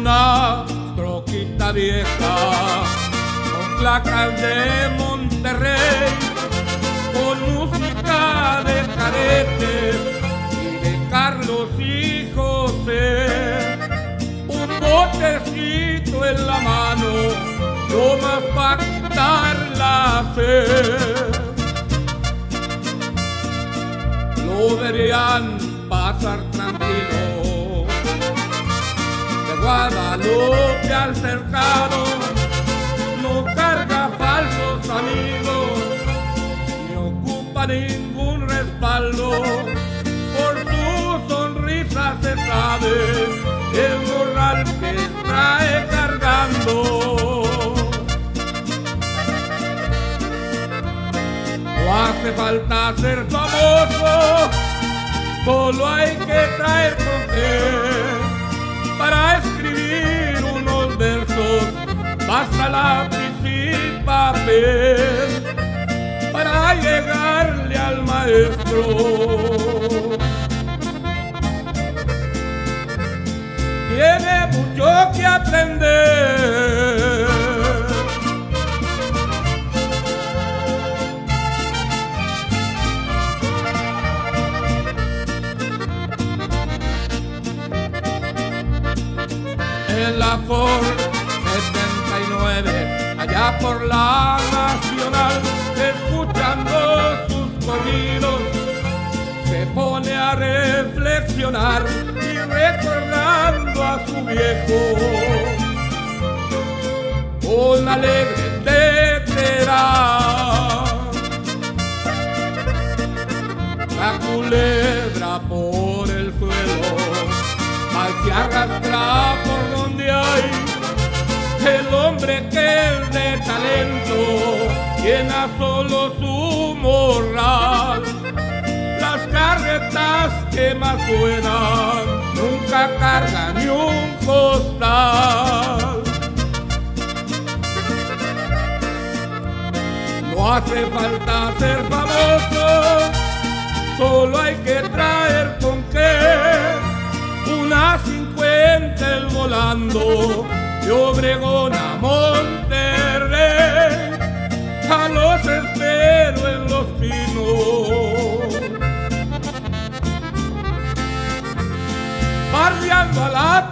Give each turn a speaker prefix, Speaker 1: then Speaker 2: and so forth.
Speaker 1: una troquita vieja con placas de Monterrey, con música de Caretes y de Carlos y José. Un botecito en la mano, no más para quitar la sed. Lo verían pasar tranquilo de Guadalupe al cercado, no carga falsos amigos, ni ocupa ningún respaldo. Por su sonrisa se sabe el morral que trae cargando. No hace falta ser famoso, solo hay que traer con qué. Para escribir unos versos basta lápiz y papel. Para llegarle al maestro tiene mucho que aprender. En la Ford 79, allá por la Nacional, escuchando sus corridos, se pone a reflexionar y recordando a su viejo. Con alegre letra, la culebra por el suelo, mal se arrastra por donde hay. El hombre que es de talento llena solo su morral. Las carretas que más suenan nunca cargan ni un costal. No hace falta ser famoso, solo hay que traer con qué. Una 50 el volando de Obregón a Monterrey, a los espero en Los Pinos, barriando a la